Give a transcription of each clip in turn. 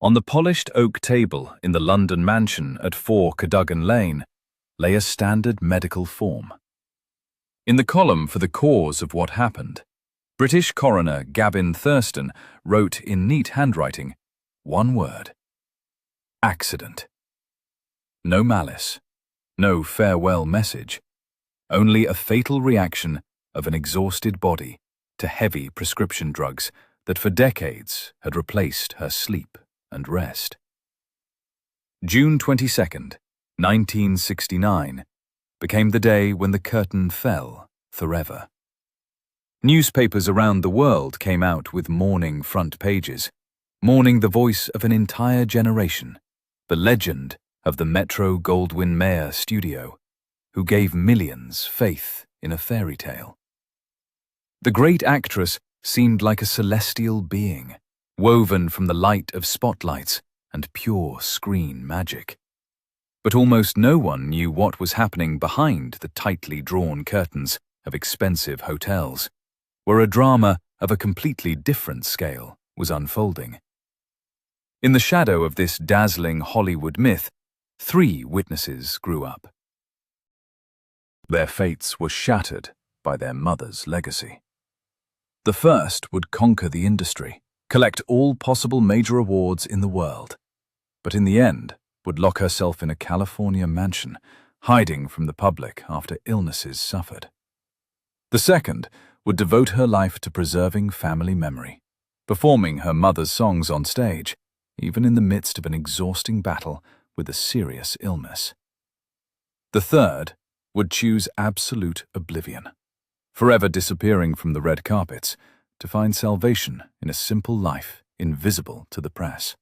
On the polished oak table in the London mansion at 4 Cadogan Lane lay a standard medical form. In the column for the cause of what happened, British coroner Gavin Thurston wrote in neat handwriting one word: accident. No malice, no farewell message, only a fatal reaction of an exhausted body to heavy prescription drugs that for decades had replaced her sleep and rest. June 22nd, 1969, became the day when the curtain fell forever. Newspapers around the world came out with mourning front pages, mourning the voice of an entire generation, the legend of the Metro-Goldwyn-Mayer studio, who gave millions faith in a fairy tale. The great actress seemed like a celestial being, woven from the light of spotlights and pure screen magic. But almost no one knew what was happening behind the tightly drawn curtains of expensive hotels, where a drama of a completely different scale was unfolding. In the shadow of this dazzling Hollywood myth, 3 witnesses grew up. Their fates were shattered by their mother's legacy. The first would conquer the industry, collect all possible major awards in the world, but in the end would lock herself in a California mansion, hiding from the public after illnesses suffered. The second would devote her life to preserving family memory, performing her mother's songs on stage, even in the midst of an exhausting battle with a serious illness. The third would choose absolute oblivion, forever disappearing from the red carpets to find salvation in a simple life invisible to the press.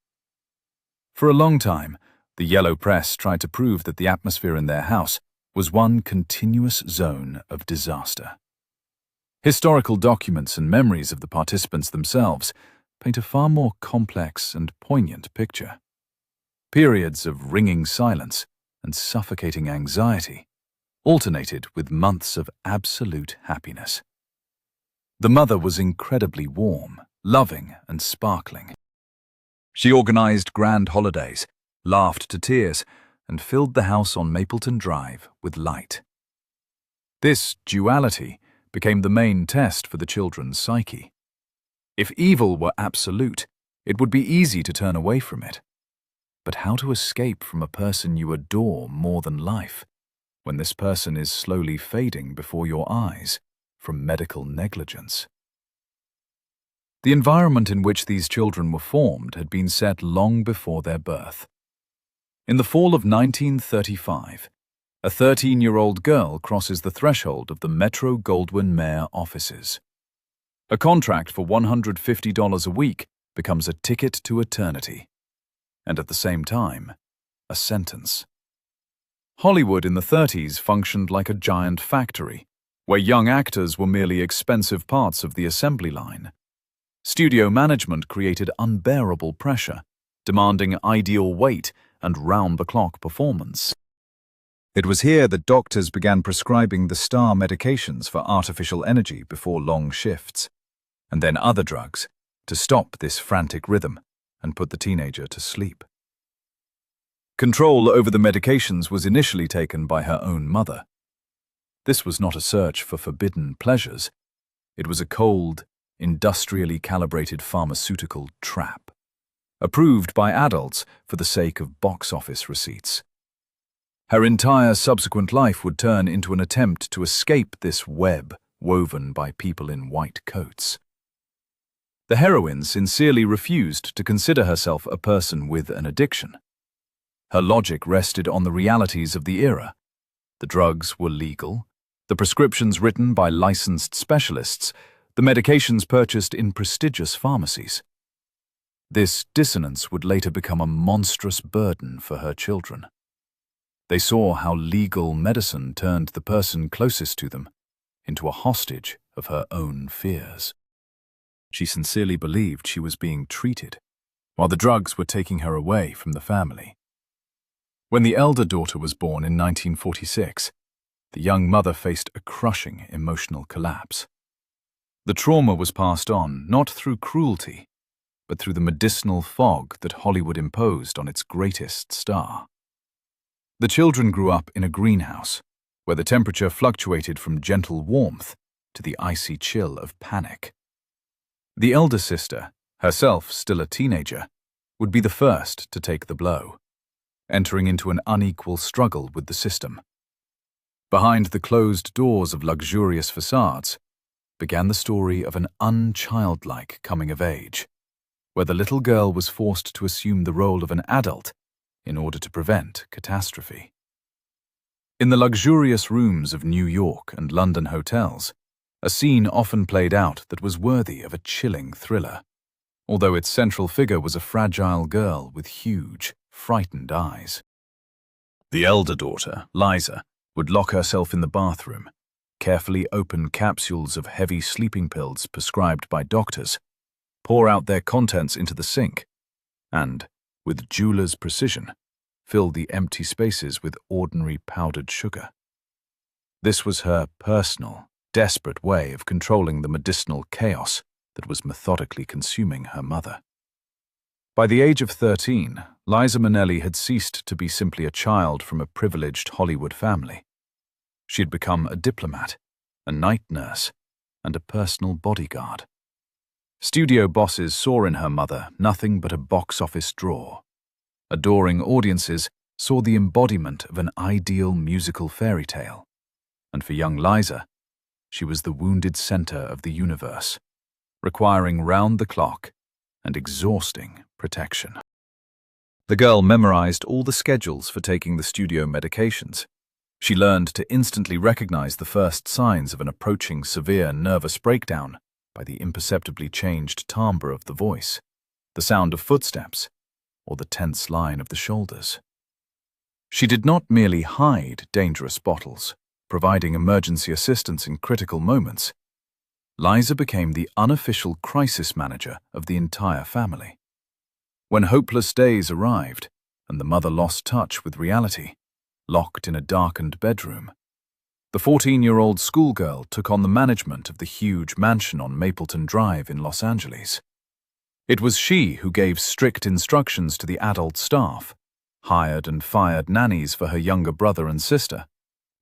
For a long time, the yellow press tried to prove that the atmosphere in their house was one continuous zone of disaster. Historical documents and memories of the participants themselves paint a far more complex and poignant picture. Periods of ringing silence and suffocating anxiety alternated with months of absolute happiness. The mother was incredibly warm, loving, and sparkling. She organized grand holidays, laughed to tears, and filled the house on Mapleton Drive with light. This duality became the main test for the children's psyche. If evil were absolute, it would be easy to turn away from it. But how to escape from a person you adore more than life, when this person is slowly fading before your eyes from medical negligence? The environment in which these children were formed had been set long before their birth. In the fall of 1935, a 13-year-old girl crosses the threshold of the Metro-Goldwyn-Mayer offices. A contract for $150 a week becomes a ticket to eternity, and at the same time, a sentence. Hollywood in the 30s functioned like a giant factory, where young actors were merely expensive parts of the assembly line. Studio management created unbearable pressure, demanding ideal weight and round-the-clock performance. It was here that doctors began prescribing the star medications for artificial energy before long shifts, and then other drugs to stop this frantic rhythm and put the teenager to sleep. Control over the medications was initially taken by her own mother. This was not a search for forbidden pleasures. It was a cold, industrially calibrated pharmaceutical trap, approved by adults for the sake of box office receipts. Her entire subsequent life would turn into an attempt to escape this web woven by people in white coats. The heroine sincerely refused to consider herself a person with an addiction. Her logic rested on the realities of the era. The drugs were legal, the prescriptions written by licensed specialists, the medications purchased in prestigious pharmacies. This dissonance would later become a monstrous burden for her children. They saw how legal medicine turned the person closest to them into a hostage of her own fears. She sincerely believed she was being treated, while the drugs were taking her away from the family. When the elder daughter was born in 1946, the young mother faced a crushing emotional collapse. The trauma was passed on not through cruelty, but through the medicinal fog that Hollywood imposed on its greatest star. The children grew up in a greenhouse, where the temperature fluctuated from gentle warmth to the icy chill of panic. The elder sister, herself still a teenager, would be the first to take the blow, entering into an unequal struggle with the system. Behind the closed doors of luxurious facades began the story of an unchildlike coming of age, where the little girl was forced to assume the role of an adult in order to prevent catastrophe. In the luxurious rooms of New York and London hotels, a scene often played out that was worthy of a chilling thriller, although its central figure was a fragile girl with huge, frightened eyes. The elder daughter, Liza, would lock herself in the bathroom, carefully open capsules of heavy sleeping pills prescribed by doctors, pour out their contents into the sink, and, with jeweler's precision, fill the empty spaces with ordinary powdered sugar. This was her personal, desperate way of controlling the medicinal chaos that was methodically consuming her mother. By the age of 13, Liza Minnelli had ceased to be simply a child from a privileged Hollywood family. She had become a diplomat, a night nurse, and a personal bodyguard. Studio bosses saw in her mother nothing but a box office draw. Adoring audiences saw the embodiment of an ideal musical fairy tale. And for young Liza, she was the wounded center of the universe, requiring round-the-clock and exhausting protection. The girl memorized all the schedules for taking the studio medications. She learned to instantly recognize the first signs of an approaching severe nervous breakdown by the imperceptibly changed timbre of the voice, the sound of footsteps, or the tense line of the shoulders. She did not merely hide dangerous bottles, providing emergency assistance in critical moments. Liza became the unofficial crisis manager of the entire family. When hopeless days arrived and the mother lost touch with reality, locked in a darkened bedroom, the 14-year-old schoolgirl took on the management of the huge mansion on Mapleton Drive in Los Angeles. It was she who gave strict instructions to the adult staff, hired and fired nannies for her younger brother and sister,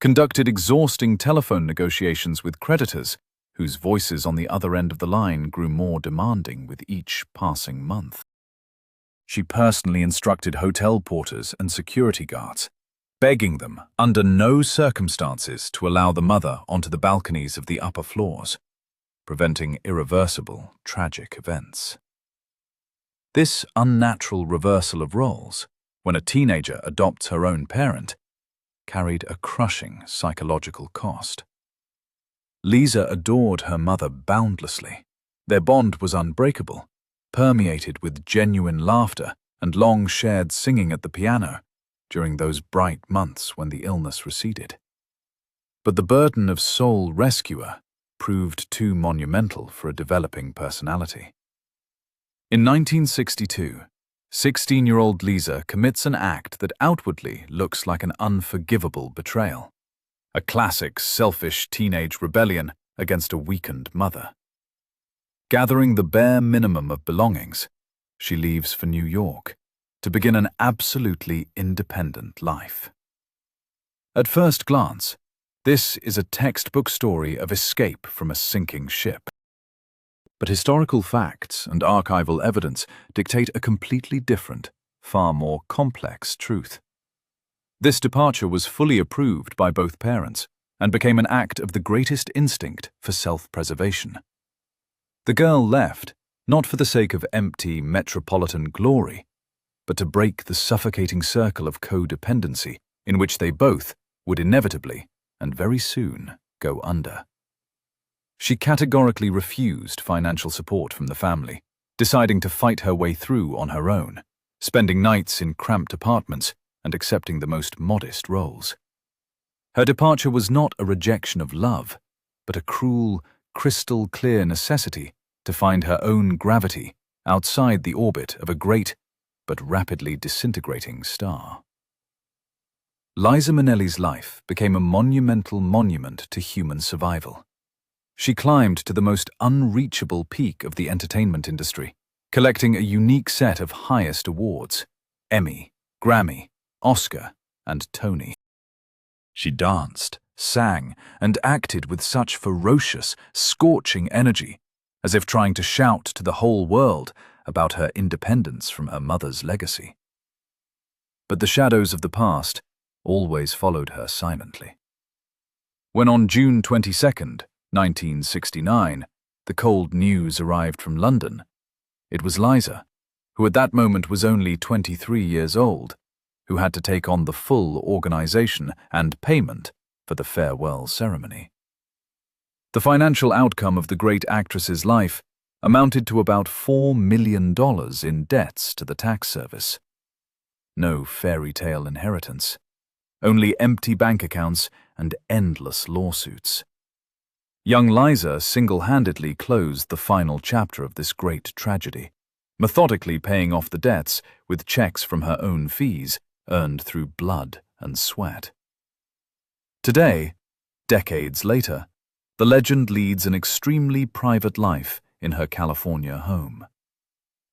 conducted exhausting telephone negotiations with creditors whose voices on the other end of the line grew more demanding with each passing month. She personally instructed hotel porters and security guards, begging them under no circumstances to allow the mother onto the balconies of the upper floors, preventing irreversible, tragic events. This unnatural reversal of roles, when a teenager adopts her own parent, carried a crushing psychological cost. Liza adored her mother boundlessly. Their bond was unbreakable, permeated with genuine laughter and long shared singing at the piano during those bright months when the illness receded. But the burden of sole rescuer proved too monumental for a developing personality. In 1962, 16-year-old Liza commits an act that outwardly looks like an unforgivable betrayal, a classic selfish teenage rebellion against a weakened mother. Gathering the bare minimum of belongings, she leaves for New York to begin an absolutely independent life. At first glance, this is a textbook story of escape from a sinking ship. But historical facts and archival evidence dictate a completely different, far more complex truth. This departure was fully approved by both parents and became an act of the greatest instinct for self-preservation. The girl left, not for the sake of empty metropolitan glory, but to break the suffocating circle of codependency in which they both would inevitably, and very soon, go under. She categorically refused financial support from the family, deciding to fight her way through on her own, spending nights in cramped apartments and accepting the most modest roles. Her departure was not a rejection of love, but a cruel, crystal-clear necessity to find her own gravity outside the orbit of a great but rapidly disintegrating star. Liza Minnelli's life became a monumental monument to human survival. She climbed to the most unreachable peak of the entertainment industry, collecting a unique set of highest awards: Emmy, Grammy, Oscar, and Tony. She danced, sang, and acted with such ferocious, scorching energy, as if trying to shout to the whole world about her independence from her mother's legacy. But the shadows of the past always followed her silently. When on June 22nd, 1969, the cold news arrived from London, it was Liza, who at that moment was only 23 years old, who had to take on the full organization and payment for the farewell ceremony. The financial outcome of the great actress's life amounted to about $4 million in debts to the tax service. No fairy tale inheritance, only empty bank accounts and endless lawsuits. Young Liza single-handedly closed the final chapter of this great tragedy, methodically paying off the debts with checks from her own fees earned through blood and sweat. Today, decades later, the legend leads an extremely private life in her California home.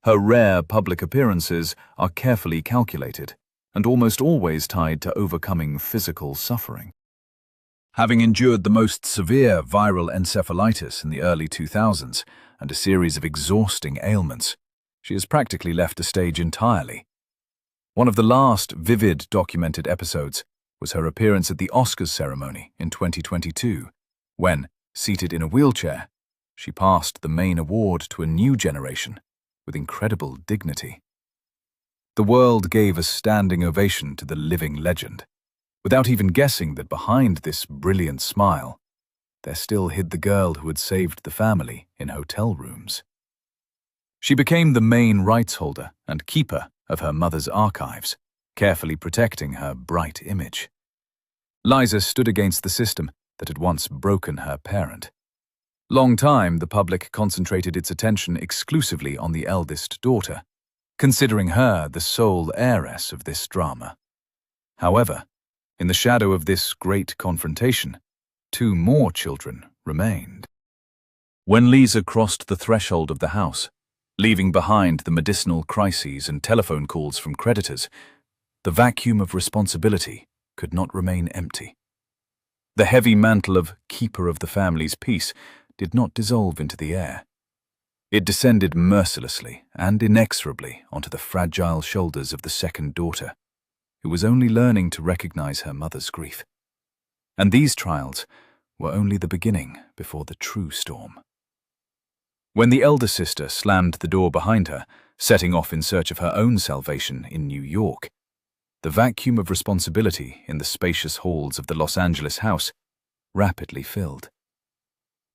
Her rare public appearances are carefully calculated and almost always tied to overcoming physical suffering. Having endured the most severe viral encephalitis in the early 2000s and a series of exhausting ailments, she has practically left the stage entirely. One of the last vivid documented episodes was her appearance at the Oscars ceremony in 2022, when, seated in a wheelchair, she passed the main award to a new generation with incredible dignity. The world gave a standing ovation to the living legend, without even guessing that behind this brilliant smile, there still hid the girl who had saved the family in hotel rooms. She became the main rights holder and keeper of her mother's archives, carefully protecting her bright image. Liza stood against the system that had once broken her parent. Long time, the public concentrated its attention exclusively on the eldest daughter, considering her the sole heiress of this drama. However, in the shadow of this great confrontation, 2 more children remained. When Liza crossed the threshold of the house, leaving behind the medicinal crises and telephone calls from creditors, the vacuum of responsibility could not remain empty. The heavy mantle of keeper of the family's peace did not dissolve into the air. It descended mercilessly and inexorably onto the fragile shoulders of the second daughter, who was only learning to recognize her mother's grief. And these trials were only the beginning before the true storm. When the elder sister slammed the door behind her, setting off in search of her own salvation in New York, the vacuum of responsibility in the spacious halls of the Los Angeles house rapidly filled.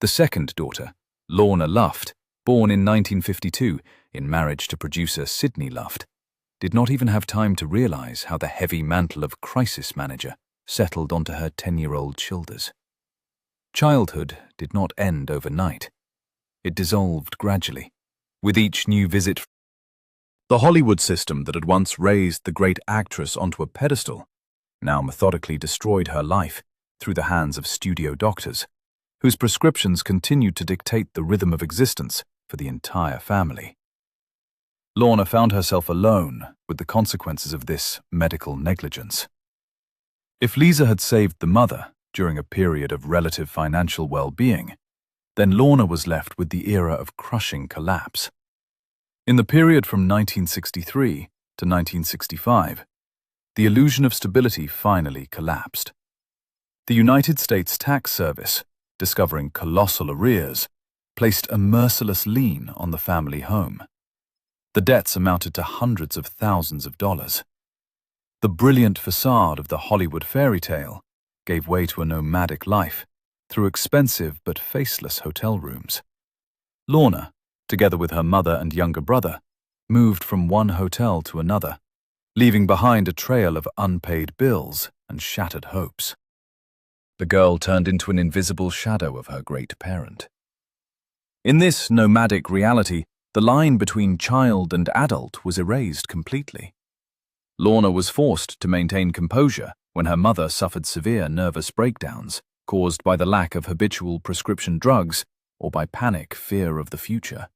The second daughter, Lorna Luft, born in 1952 in marriage to producer Sidney Luft, did not even have time to realize how the heavy mantle of crisis manager settled onto her 10-year-old shoulders. Childhood did not end overnight. It dissolved gradually, with each new visit. The Hollywood system that had once raised the great actress onto a pedestal now methodically destroyed her life through the hands of studio doctors, whose prescriptions continued to dictate the rhythm of existence for the entire family. Lorna found herself alone with the consequences of this medical negligence. If Liza had saved the mother during a period of relative financial well-being, then Lorna was left with the era of crushing collapse. In the period from 1963 to 1965, the illusion of stability finally collapsed. The United States Tax Service, discovering colossal arrears, placed a merciless lien on the family home. The debts amounted to hundreds of thousands of dollars. The brilliant facade of the Hollywood fairy tale gave way to a nomadic life through expensive but faceless hotel rooms. Lorna, together with her mother and younger brother, moved from one hotel to another, leaving behind a trail of unpaid bills and shattered hopes. The girl turned into an invisible shadow of her great parent. In this nomadic reality, the line between child and adult was erased completely. Lorna was forced to maintain composure when her mother suffered severe nervous breakdowns caused by the lack of habitual prescription drugs or by panic fear of the future.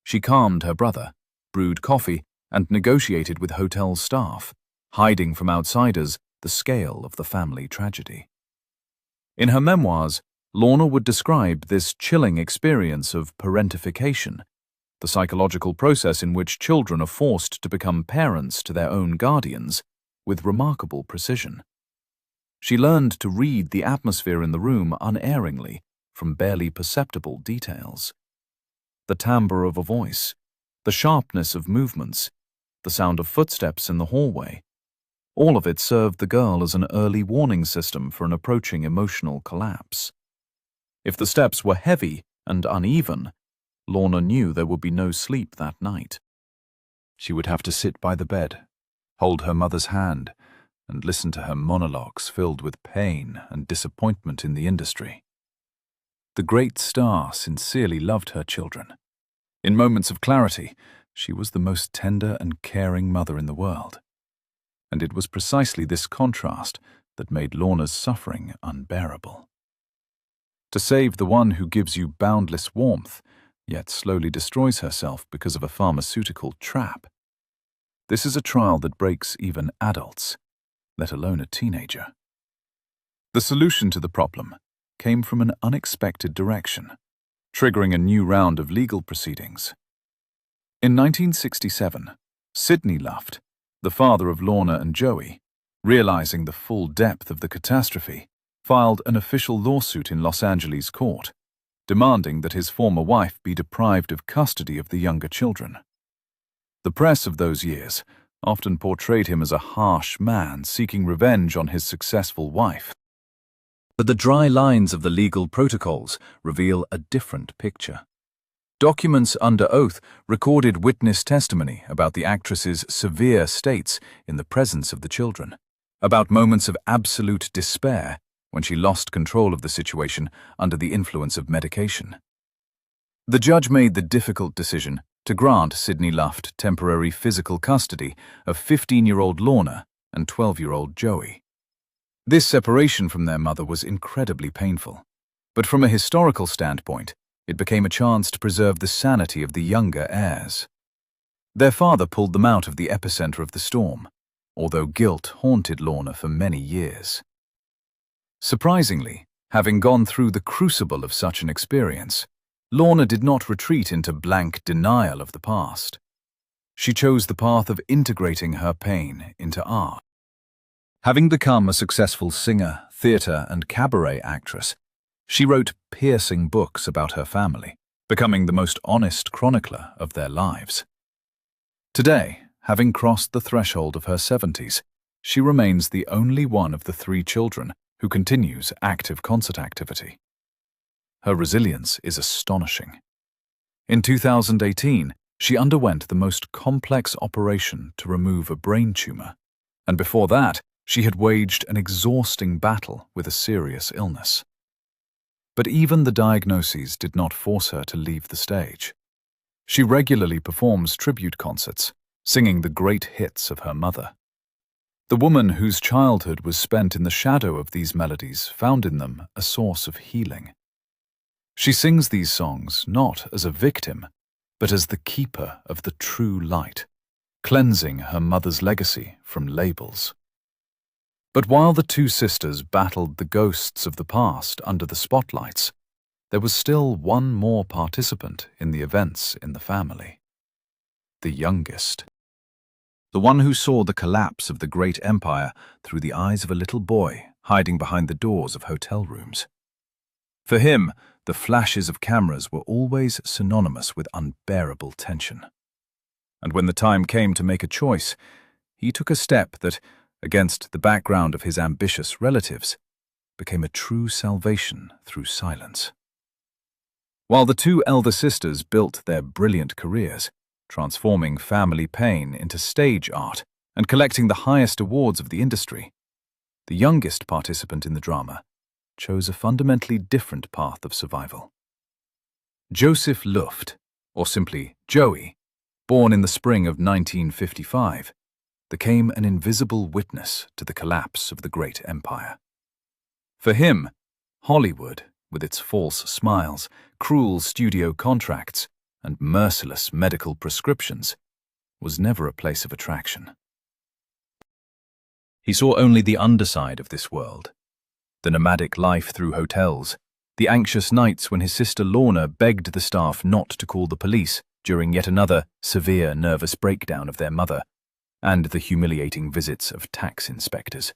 She calmed her brother, brewed coffee, and negotiated with hotel staff, hiding from outsiders the scale of the family tragedy. In her memoirs, Lorna would describe this chilling experience of parentification, the psychological process in which children are forced to become parents to their own guardians, with remarkable precision. She learned to read the atmosphere in the room unerringly from barely perceptible details. The timbre of a voice, the sharpness of movements, the sound of footsteps in the hallway, all of it served the girl as an early warning system for an approaching emotional collapse. If the steps were heavy and uneven, Lorna knew there would be no sleep that night. She would have to sit by the bed, hold her mother's hand, and listen to her monologues filled with pain and disappointment in the industry. The great star sincerely loved her children. In moments of clarity, she was the most tender and caring mother in the world. And it was precisely this contrast that made Lorna's suffering unbearable. To save the one who gives you boundless warmth, yet slowly destroys herself because of a pharmaceutical trap. This is a trial that breaks even adults, let alone a teenager. The solution to the problem came from an unexpected direction, triggering a new round of legal proceedings. In 1967, Sidney Luft, the father of Lorna and Joey, realizing the full depth of the catastrophe, filed an official lawsuit in Los Angeles court, demanding that his former wife be deprived of custody of the younger children. The press of those years often portrayed him as a harsh man seeking revenge on his successful wife. But the dry lines of the legal protocols reveal a different picture. Documents under oath recorded witness testimony about the actress's severe states in the presence of the children, about moments of absolute despair when she lost control of the situation under the influence of medication. The judge made the difficult decision to grant Sidney Luft temporary physical custody of 15-year-old Lorna and 12-year-old Joey. This separation from their mother was incredibly painful, but from a historical standpoint, it became a chance to preserve the sanity of the younger heirs. Their father pulled them out of the epicenter of the storm, although guilt haunted Lorna for many years. Surprisingly, having gone through the crucible of such an experience, Lorna did not retreat into blank denial of the past. She chose the path of integrating her pain into art. Having become a successful singer, theater, and cabaret actress, she wrote piercing books about her family, becoming the most honest chronicler of their lives. Today, having crossed the threshold of her 70s, she remains the only one of the 3 children who continues active concert activity. Her resilience is astonishing. In 2018, she underwent the most complex operation to remove a brain tumor, and before that, she had waged an exhausting battle with a serious illness. But even the diagnoses did not force her to leave the stage. She regularly performs tribute concerts, singing the great hits of her mother. The woman whose childhood was spent in the shadow of these melodies found in them a source of healing. She sings these songs not as a victim, but as the keeper of the true light, cleansing her mother's legacy from labels. But while the 2 sisters battled the ghosts of the past under the spotlights, there was still one more participant in the events in the family. The youngest. The one who saw the collapse of the great empire through the eyes of a little boy hiding behind the doors of hotel rooms. For him, the flashes of cameras were always synonymous with unbearable tension. And when the time came to make a choice, he took a step that, against the background of his ambitious relatives, became a true salvation through silence. While the 2 elder sisters built their brilliant careers, transforming family pain into stage art and collecting the highest awards of the industry, the youngest participant in the drama chose a fundamentally different path of survival. Joseph Luft, or simply Joey, born in the spring of 1955, became an invisible witness to the collapse of the great empire. For him, Hollywood, with its false smiles, cruel studio contracts, and merciless medical prescriptions, was never a place of attraction. He saw only the underside of this world, the nomadic life through hotels, the anxious nights when his sister Lorna begged the staff not to call the police during yet another severe nervous breakdown of their mother, and the humiliating visits of tax inspectors.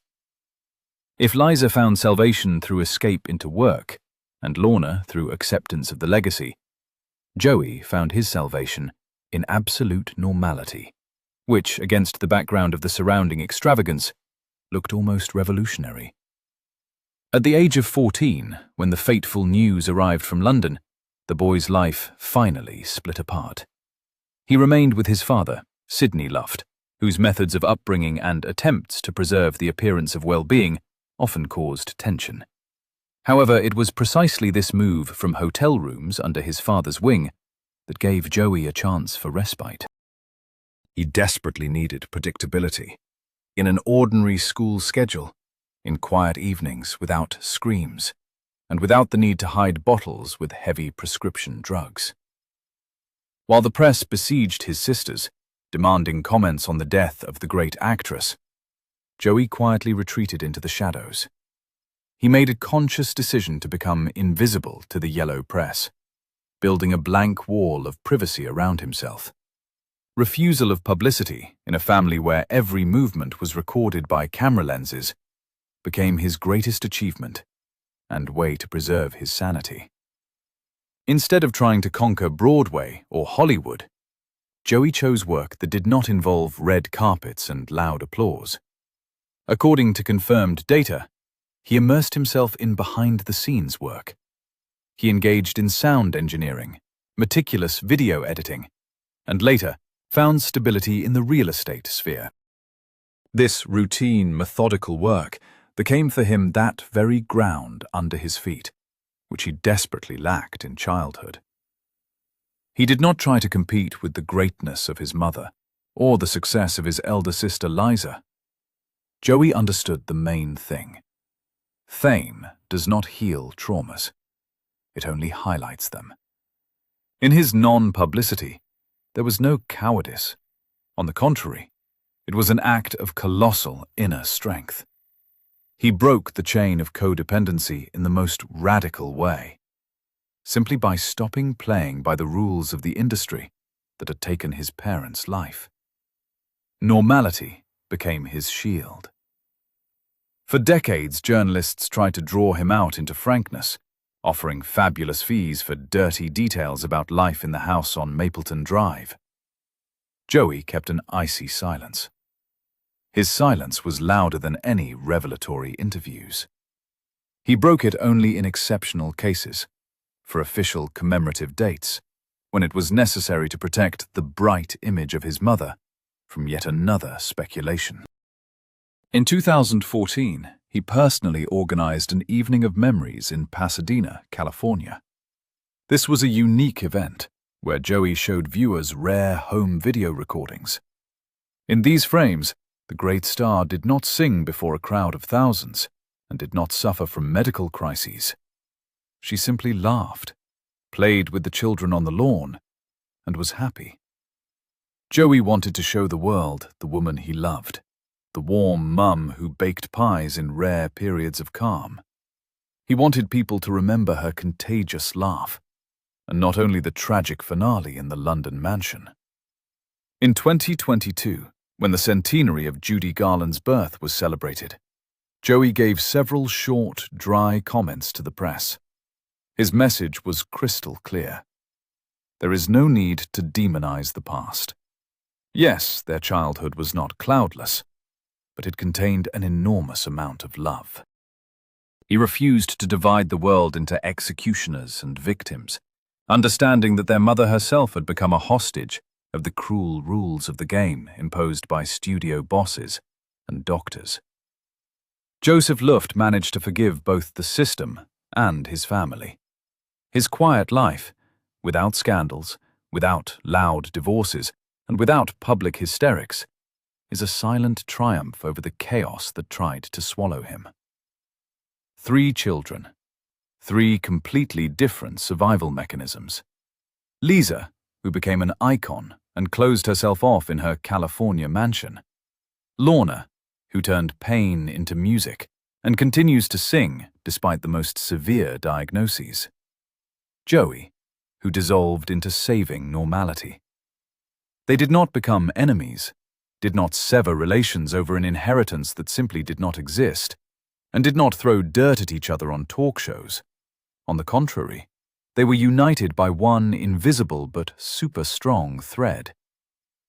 If Liza found salvation through escape into work, and Lorna through acceptance of the legacy, Joey found his salvation in absolute normality, which, against the background of the surrounding extravagance, looked almost revolutionary. At the age of 14, when the fateful news arrived from London, the boy's life finally split apart. He remained with his father, Sidney Luft, whose methods of upbringing and attempts to preserve the appearance of well-being often caused tension. However, it was precisely this move from hotel rooms under his father's wing that gave Joey a chance for respite. He desperately needed predictability. In an ordinary school schedule, in quiet evenings without screams, and without the need to hide bottles with heavy prescription drugs. While the press besieged his sisters, demanding comments on the death of the great actress, Joey quietly retreated into the shadows. He made a conscious decision to become invisible to the yellow press, building a blank wall of privacy around himself. Refusal of publicity in a family where every movement was recorded by camera lenses became his greatest achievement and way to preserve his sanity. Instead of trying to conquer Broadway or Hollywood, Joey chose work that did not involve red carpets and loud applause. According to confirmed data, he immersed himself in behind-the-scenes work. He engaged in sound engineering, meticulous video editing, and later found stability in the real estate sphere. This routine, methodical work became for him that very ground under his feet, which he desperately lacked in childhood. He did not try to compete with the greatness of his mother or the success of his elder sister Liza. Joey understood the main thing. Fame does not heal traumas. It only highlights them. In his non-publicity, there was no cowardice. On the contrary, it was an act of colossal inner strength. He broke the chain of codependency in the most radical way, simply by stopping playing by the rules of the industry that had taken his parents' life. Normality became his shield. For decades, journalists tried to draw him out into frankness, offering fabulous fees for dirty details about life in the house on Mapleton Drive. Joey kept an icy silence. His silence was louder than any revelatory interviews. He broke it only in exceptional cases, for official commemorative dates, when it was necessary to protect the bright image of his mother from yet another speculation. In 2014, he personally organized an evening of memories in Pasadena, California. This was a unique event where Joey showed viewers rare home video recordings. In these frames, the great star did not sing before a crowd of thousands and did not suffer from medical crises. She simply laughed, played with the children on the lawn, and was happy. Joey wanted to show the world the woman he loved, the warm mum who baked pies in rare periods of calm. He wanted people to remember her contagious laugh, and not only the tragic finale in the London mansion. In 2022, when the centenary of Judy Garland's birth was celebrated, Joey gave several short, dry comments to the press. His message was crystal clear. There is no need to demonize the past. Yes, their childhood was not cloudless, but it contained an enormous amount of love. He refused to divide the world into executioners and victims, understanding that their mother herself had become a hostage of the cruel rules of the game imposed by studio bosses and doctors. Joseph Luft managed to forgive both the system and his family. His quiet life, without scandals, without loud divorces, and without public hysterics, is a silent triumph over the chaos that tried to swallow him. 3 children, 3 completely different survival mechanisms. Lisa, who became an icon and closed herself off in her California mansion. Lorna, who turned pain into music and continues to sing despite the most severe diagnoses. Joey, who dissolved into saving normality. They did not become enemies, did not sever relations over an inheritance that simply did not exist, and did not throw dirt at each other on talk shows. On the contrary, they were united by one invisible but super strong thread: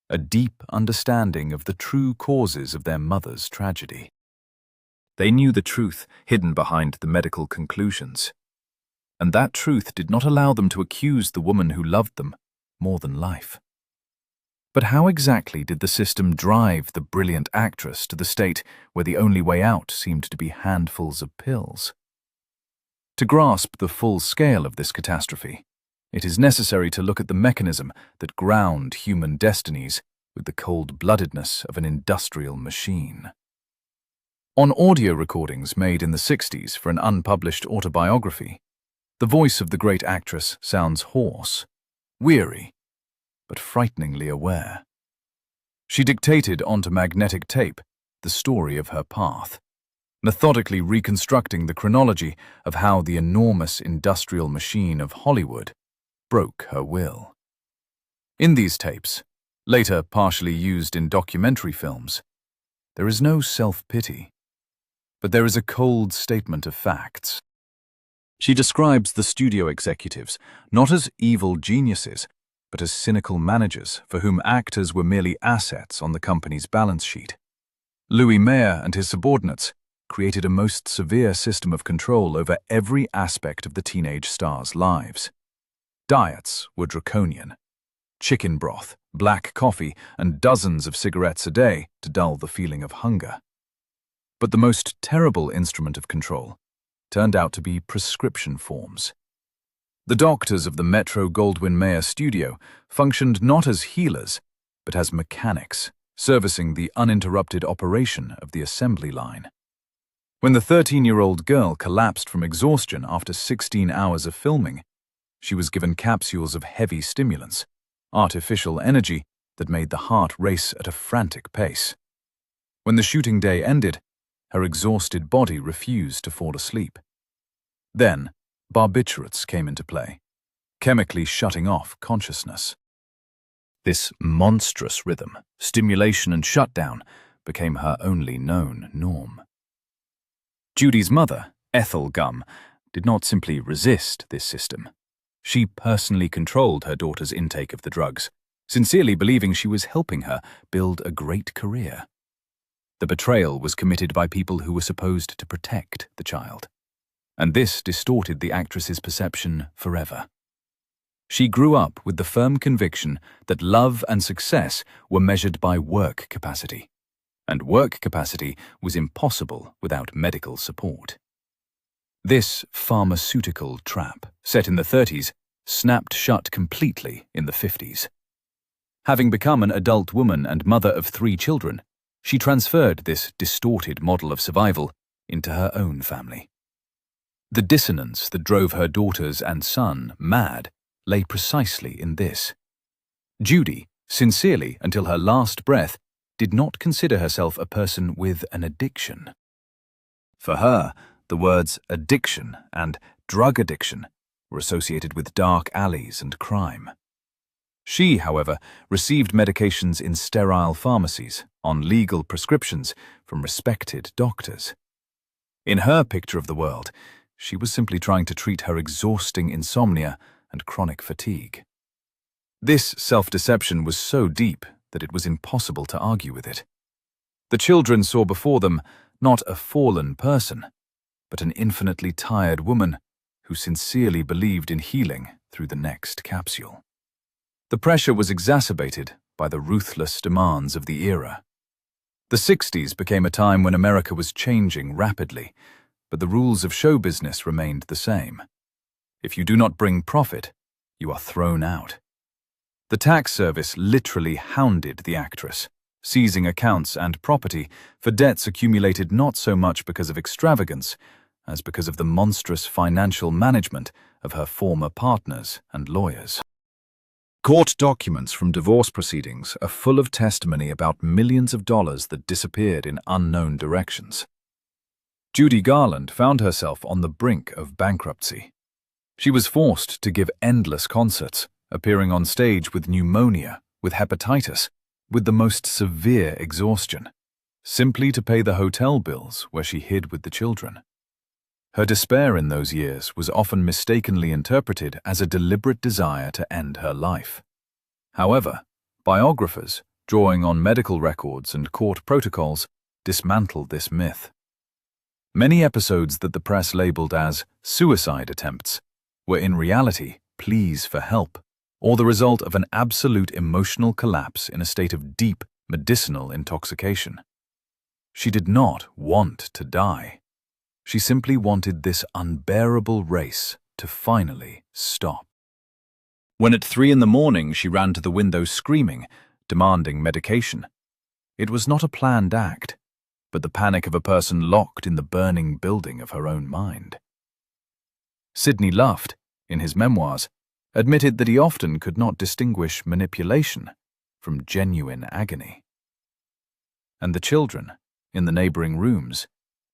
a deep understanding of the true causes of their mother's tragedy. They knew the truth hidden behind the medical conclusions, and that truth did not allow them to accuse the woman who loved them more than life. But how exactly did the system drive the brilliant actress to the state where the only way out seemed to be handfuls of pills? To grasp the full scale of this catastrophe, it is necessary to look at the mechanism that ground human destinies with the cold-bloodedness of an industrial machine. On audio recordings made in the 60s for an unpublished autobiography, the voice of the great actress sounds hoarse, weary, but frighteningly aware. She dictated onto magnetic tape the story of her path, methodically reconstructing the chronology of how the enormous industrial machine of Hollywood broke her will. In these tapes, later partially used in documentary films, there is no self-pity, but there is a cold statement of facts. She describes the studio executives not as evil geniuses, but as cynical managers for whom actors were merely assets on the company's balance sheet. Louis Mayer and his subordinates created a most severe system of control over every aspect of the teenage stars' lives. Diets were draconian. Chicken broth, black coffee, and dozens of cigarettes a day to dull the feeling of hunger. But the most terrible instrument of control turned out to be prescription forms. The doctors of the Metro-Goldwyn-Mayer studio functioned not as healers, but as mechanics, servicing the uninterrupted operation of the assembly line. When the 13-year-old girl collapsed from exhaustion after 16 hours of filming, she was given capsules of heavy stimulants, artificial energy that made the heart race at a frantic pace. When the shooting day ended, her exhausted body refused to fall asleep. Then, barbiturates came into play, chemically shutting off consciousness. This monstrous rhythm, stimulation and shutdown, became her only known norm. Judy's mother, Ethel Gum, did not simply resist this system. She personally controlled her daughter's intake of the drugs, sincerely believing she was helping her build a great career. The betrayal was committed by people who were supposed to protect the child, and this distorted the actress's perception forever. She grew up with the firm conviction that love and success were measured by work capacity, and work capacity was impossible without medical support. This pharmaceutical trap, set in the 30s, snapped shut completely in the 50s. Having become an adult woman and mother of 3 children, she transferred this distorted model of survival into her own family. The dissonance that drove her daughters and son mad lay precisely in this. Judy, sincerely until her last breath, did not consider herself a person with an addiction. For her, the words addiction and drug addiction were associated with dark alleys and crime. She, however, received medications in sterile pharmacies, on legal prescriptions from respected doctors. In her picture of the world, she was simply trying to treat her exhausting insomnia and chronic fatigue. This self-deception was so deep that it was impossible to argue with it. The children saw before them not a fallen person, but an infinitely tired woman who sincerely believed in healing through the next capsule. The pressure was exacerbated by the ruthless demands of the era. The 60s became a time when America was changing rapidly, but the rules of show business remained the same. If you do not bring profit, you are thrown out. The tax service literally hounded the actress, seizing accounts and property for debts accumulated not so much because of extravagance as because of the monstrous financial management of her former partners and lawyers. Court documents from divorce proceedings are full of testimony about millions of dollars that disappeared in unknown directions. Judy Garland found herself on the brink of bankruptcy. She was forced to give endless concerts, appearing on stage with pneumonia, with hepatitis, with the most severe exhaustion, simply to pay the hotel bills where she hid with the children. Her despair in those years was often mistakenly interpreted as a deliberate desire to end her life. However, biographers, drawing on medical records and court protocols, dismantled this myth. Many episodes that the press labeled as suicide attempts were in reality pleas for help, or the result of an absolute emotional collapse in a state of deep medicinal intoxication. She did not want to die. She simply wanted this unbearable race to finally stop. When at 3 a.m. she ran to the window screaming, demanding medication, it was not a planned act, but the panic of a person locked in the burning building of her own mind. Sidney Luft, in his memoirs, admitted that he often could not distinguish manipulation from genuine agony. And the children, in the neighboring rooms,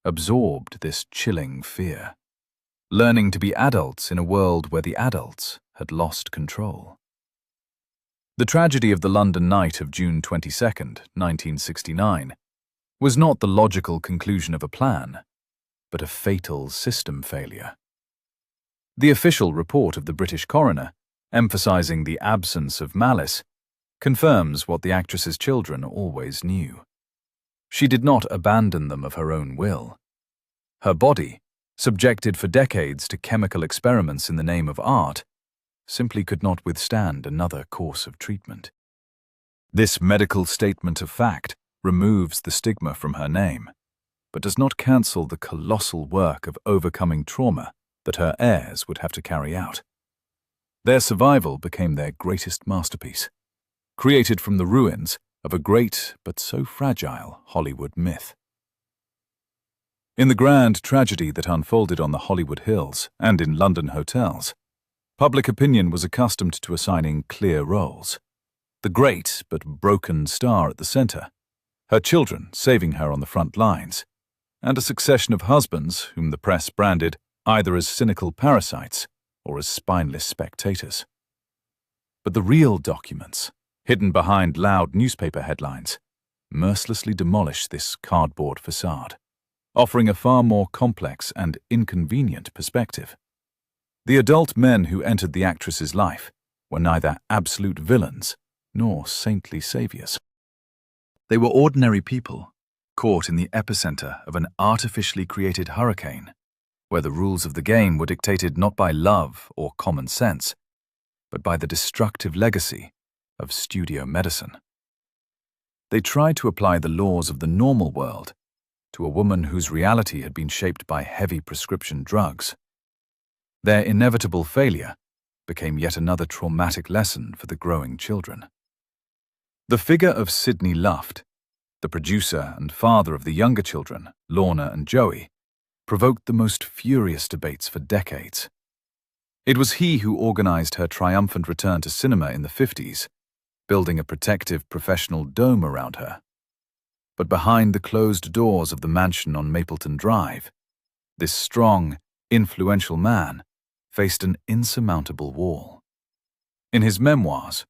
absorbed this chilling fear, learning to be adults in a world where the adults had lost control. The tragedy of the London night of June 22, 1969, was not the logical conclusion of a plan, but a fatal system failure. The official report of the British coroner, emphasizing the absence of malice, confirms what the actress's children always knew. She did not abandon them of her own will. Her body, subjected for decades to chemical experiments in the name of art, simply could not withstand another course of treatment. This medical statement of fact removes the stigma from her name, but does not cancel the colossal work of overcoming trauma that her heirs would have to carry out. Their survival became their greatest masterpiece, created from the ruins of a great but so fragile Hollywood myth. In the grand tragedy that unfolded on the Hollywood Hills and in London hotels, public opinion was accustomed to assigning clear roles. The great but broken star at the center, her children saving her on the front lines, and a succession of husbands whom the press branded either as cynical parasites or as spineless spectators. But the real documents, hidden behind loud newspaper headlines, mercilessly demolished this cardboard facade, offering a far more complex and inconvenient perspective. The adult men who entered the actress's life were neither absolute villains nor saintly saviors. They were ordinary people, caught in the epicenter of an artificially created hurricane, where the rules of the game were dictated not by love or common sense, but by the destructive legacy of studio medicine. They tried to apply the laws of the normal world to a woman whose reality had been shaped by heavy prescription drugs. Their inevitable failure became yet another traumatic lesson for the growing children. The figure of Sidney Luft, the producer and father of the younger children, Lorna and Joey, provoked the most furious debates for decades. It was he who organized her triumphant return to cinema in the 50s, building a protective professional dome around her. But behind the closed doors of the mansion on Mapleton Drive, this strong, influential man faced an insurmountable wall. In his memoirs,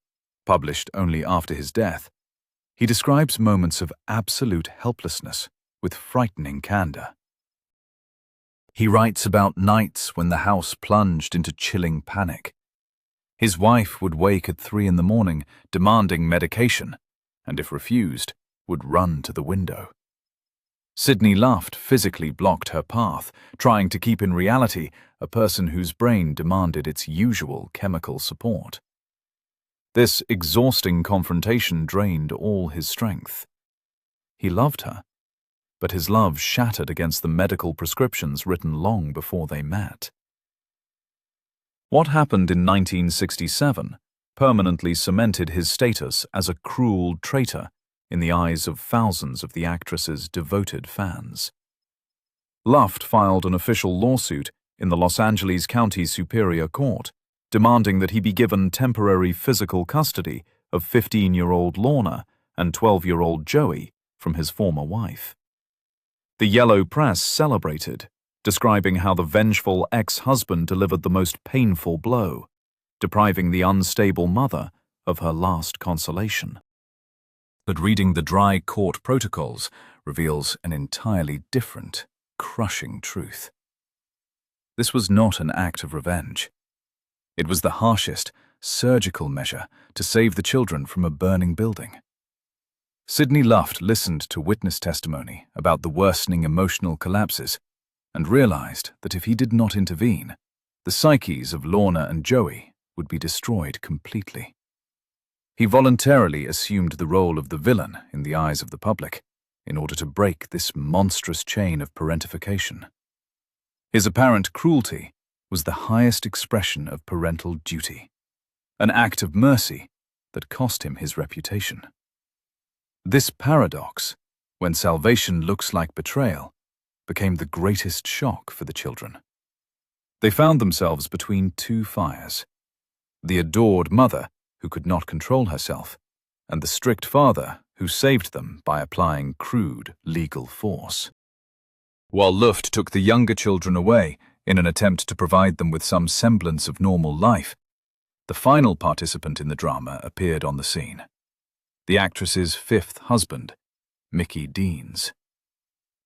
published only after his death, he describes moments of absolute helplessness with frightening candor. He writes about nights when the house plunged into chilling panic. His wife would wake at 3 a.m. demanding medication, and if refused, would run to the window. Sidney Luft physically blocked her path, trying to keep in reality a person whose brain demanded its usual chemical support. This exhausting confrontation drained all his strength. He loved her, but his love shattered against the medical prescriptions written long before they met. What happened in 1967 permanently cemented his status as a cruel traitor in the eyes of thousands of the actress's devoted fans. Luft filed an official lawsuit in the Los Angeles County Superior Court, demanding that he be given temporary physical custody of 15-year-old Lorna and 12-year-old Joey from his former wife. The yellow press celebrated, describing how the vengeful ex-husband delivered the most painful blow, depriving the unstable mother of her last consolation. But reading the dry court protocols reveals an entirely different, crushing truth. This was not an act of revenge. It was the harshest, surgical measure to save the children from a burning building. Sidney Luft listened to witness testimony about the worsening emotional collapses and realized that if he did not intervene, the psyches of Lorna and Joey would be destroyed completely. He voluntarily assumed the role of the villain in the eyes of the public in order to break this monstrous chain of parentification. His apparent cruelty was the highest expression of parental duty, an act of mercy that cost him his reputation. This paradox, when salvation looks like betrayal, became the greatest shock for the children. They found themselves between two fires: the adored mother, who could not control herself, and the strict father, who saved them by applying crude legal force. While Luft took the younger children away in an attempt to provide them with some semblance of normal life, the final participant in the drama appeared on the scene: the actress's fifth husband, Mickey Deans.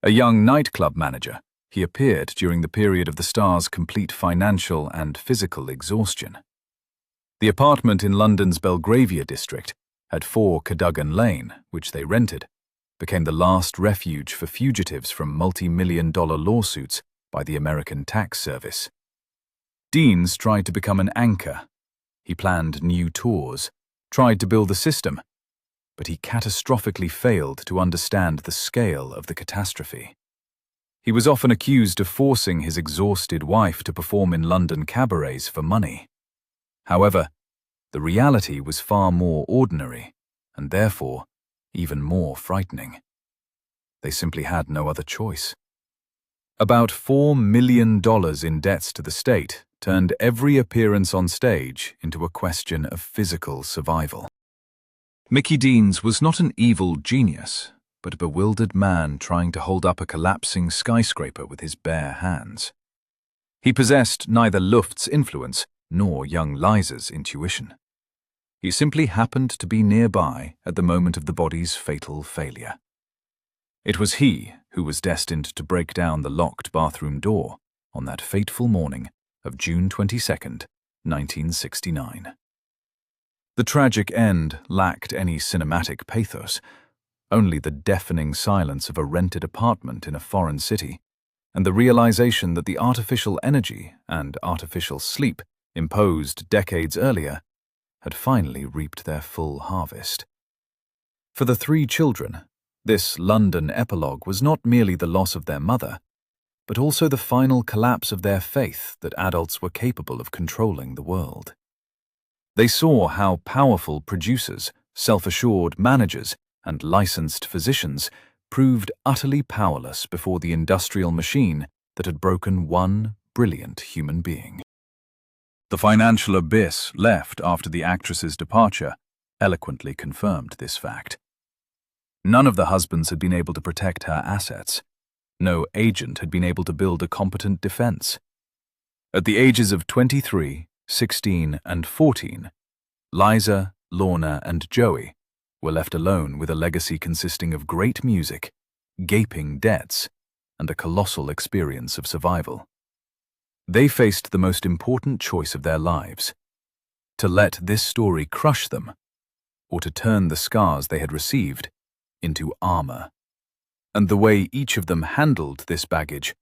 A young nightclub manager, he appeared during the period of the star's complete financial and physical exhaustion. The apartment in London's Belgravia district at 4 Cadogan Lane, which they rented, became the last refuge for fugitives from multi-million-dollar lawsuits by the American Tax Service. Deans tried to become an anchor. He planned new tours, tried to build a system, but he catastrophically failed to understand the scale of the catastrophe. He was often accused of forcing his exhausted wife to perform in London cabarets for money. However, the reality was far more ordinary, and therefore even more frightening. They simply had no other choice. About $4 million in debts to the state turned every appearance on stage into a question of physical survival. Mickey Deans was not an evil genius, but a bewildered man trying to hold up a collapsing skyscraper with his bare hands. He possessed neither Luft's influence nor young Liza's intuition. He simply happened to be nearby at the moment of the body's fatal failure. It was he who was destined to break down the locked bathroom door on that fateful morning of June 22nd, 1969. The tragic end lacked any cinematic pathos, only the deafening silence of a rented apartment in a foreign city, and the realization that the artificial energy and artificial sleep imposed decades earlier had finally reaped their full harvest. For the three children, this London epilogue was not merely the loss of their mother, but also the final collapse of their faith that adults were capable of controlling the world. They saw how powerful producers, self-assured managers, and licensed physicians proved utterly powerless before the industrial machine that had broken one brilliant human being. The financial abyss left after the actress's departure eloquently confirmed this fact. None of the husbands had been able to protect her assets. No agent had been able to build a competent defense. At the ages of 23, 16, and 14, Liza, Lorna, and Joey were left alone with a legacy consisting of great music, gaping debts, and a colossal experience of survival. They faced the most important choice of their lives: to let this story crush them, or to turn the scars they had received into armor. And the way each of them handled this baggage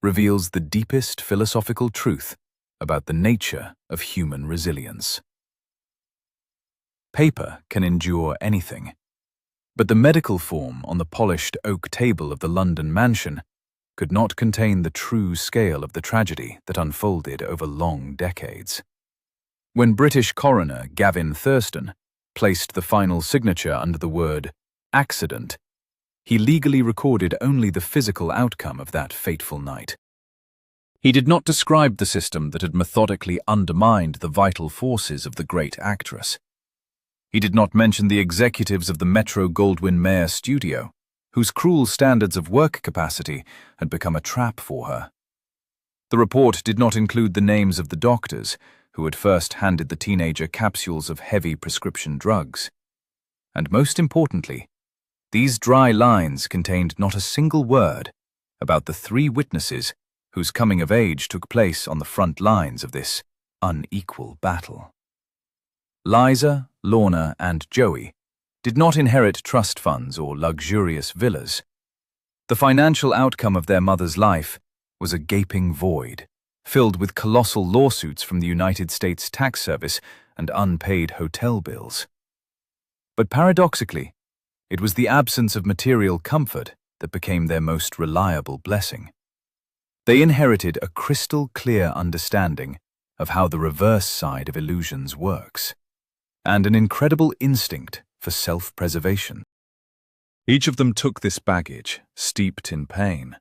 reveals the deepest philosophical truth about the nature of human resilience. Paper can endure anything, but the medical form on the polished oak table of the London mansion could not contain the true scale of the tragedy that unfolded over long decades. When British coroner Gavin Thurston placed the final signature under the word accident, he legally recorded only the physical outcome of that fateful night. He did not describe the system that had methodically undermined the vital forces of the great actress. He did not mention the executives of the Metro-Goldwyn-Mayer studio, whose cruel standards of work capacity had become a trap for her. The report did not include the names of the doctors who had first handed the teenager capsules of heavy prescription drugs. And most importantly, these dry lines contained not a single word about the 3 witnesses whose coming of age took place on the front lines of this unequal battle. Liza, Lorna, and Joey did not inherit trust funds or luxurious villas. The financial outcome of their mother's life was a gaping void, filled with colossal lawsuits from the United States Tax Service and unpaid hotel bills. But paradoxically, it was the absence of material comfort that became their most reliable blessing. They inherited a crystal-clear understanding of how the reverse side of illusions works, and an incredible instinct for self-preservation. Each of them took this baggage, steeped in pain,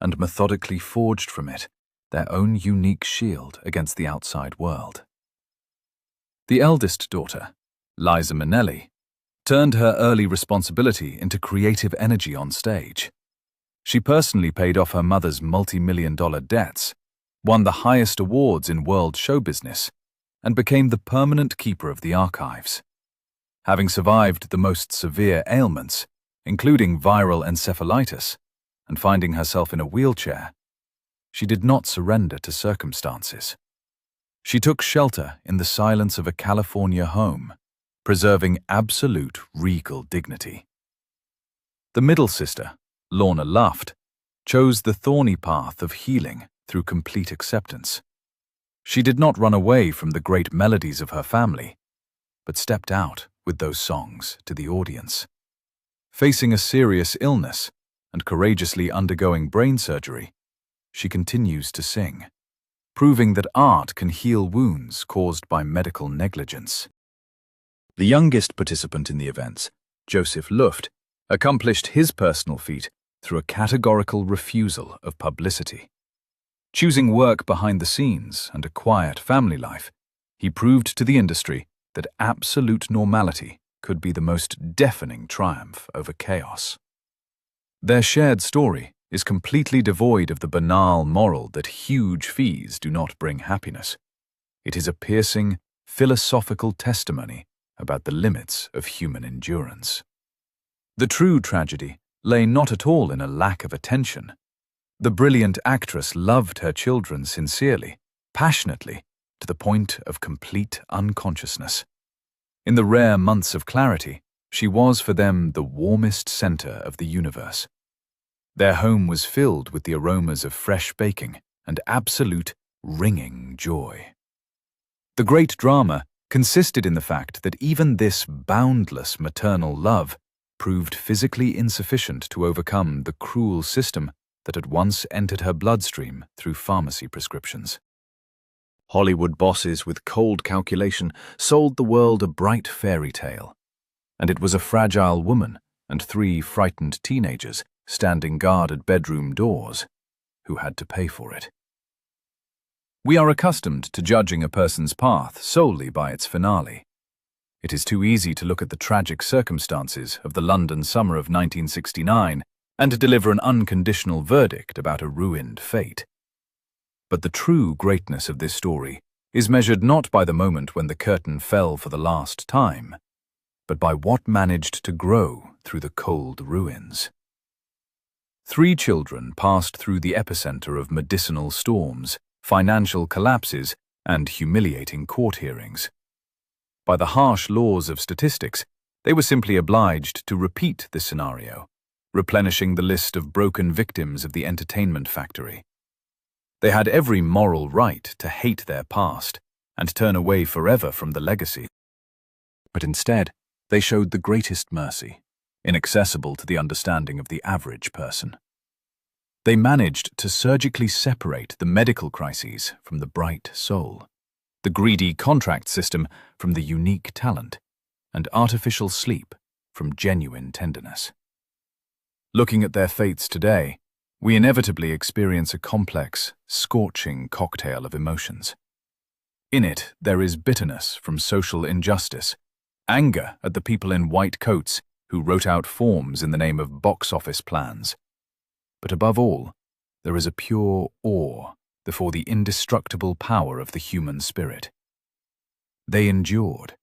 and methodically forged from it their own unique shield against the outside world. The eldest daughter, Liza Minnelli, turned her early responsibility into creative energy on stage. She personally paid off her mother's multi-million-dollar debts, won the highest awards in world show business, and became the permanent keeper of the archives. Having survived the most severe ailments, including viral encephalitis, and finding herself in a wheelchair, she did not surrender to circumstances. She took shelter in the silence of a California home, preserving absolute regal dignity. The middle sister, Lorna Luft, chose the thorny path of healing through complete acceptance. She did not run away from the great melodies of her family, but stepped out with those songs to the audience. Facing a serious illness and courageously undergoing brain surgery, she continues to sing, proving that art can heal wounds caused by medical negligence. The youngest participant in the events, Joseph Luft, accomplished his personal feat through a categorical refusal of publicity. Choosing work behind the scenes and a quiet family life, he proved to the industry that absolute normality could be the most deafening triumph over chaos. Their shared story is completely devoid of the banal moral that huge fees do not bring happiness. It is a piercing, philosophical testimony about the limits of human endurance. The true tragedy lay not at all in a lack of attention. The brilliant actress loved her children sincerely, passionately, to the point of complete unconsciousness. In the rare months of clarity, she was for them the warmest center of the universe. Their home was filled with the aromas of fresh baking and absolute, ringing joy. The great drama consisted in the fact that even this boundless maternal love proved physically insufficient to overcome the cruel system that had once entered her bloodstream through pharmacy prescriptions. Hollywood bosses with cold calculation sold the world a bright fairy tale, and it was a fragile woman and 3 frightened teenagers standing guard at bedroom doors who had to pay for it. We are accustomed to judging a person's path solely by its finale. It is too easy to look at the tragic circumstances of the London summer of 1969 and to deliver an unconditional verdict about a ruined fate. But the true greatness of this story is measured not by the moment when the curtain fell for the last time, but by what managed to grow through the cold ruins. 3 children passed through the epicenter of medicinal storms, financial collapses, and humiliating court hearings. By the harsh laws of statistics, they were simply obliged to repeat the scenario, replenishing the list of broken victims of the entertainment factory. They had every moral right to hate their past and turn away forever from the legacy. But instead, they showed the greatest mercy, inaccessible to the understanding of the average person. They managed to surgically separate the medical crises from the bright soul, the greedy contract system from the unique talent, and artificial sleep from genuine tenderness. Looking at their fates today, we inevitably experience a complex, scorching cocktail of emotions. In it, there is bitterness from social injustice, anger at the people in white coats who wrote out forms in the name of box office plans. But above all, there is a pure awe before the indestructible power of the human spirit. They endured,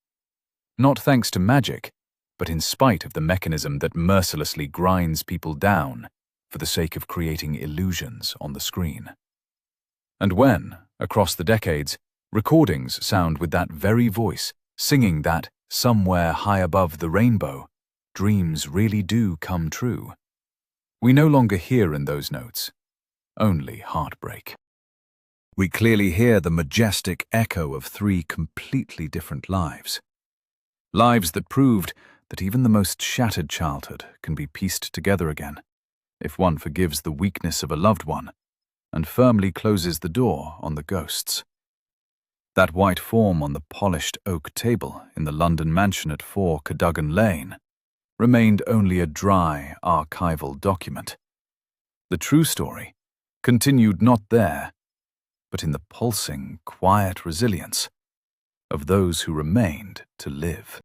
not thanks to magic, but in spite of the mechanism that mercilessly grinds people down for the sake of creating illusions on the screen. And when, across the decades, recordings sound with that very voice, singing that, somewhere high above the rainbow, dreams really do come true, we no longer hear in those notes only heartbreak. We clearly hear the majestic echo of three completely different lives. Lives that proved that even the most shattered childhood can be pieced together again, if one forgives the weakness of a loved one and firmly closes the door on the ghosts. That white form on the polished oak table in the London mansion at 4 Cadogan Lane remained only a dry, archival document. The true story continued not there, but in the pulsing, quiet resilience of those who remained to live.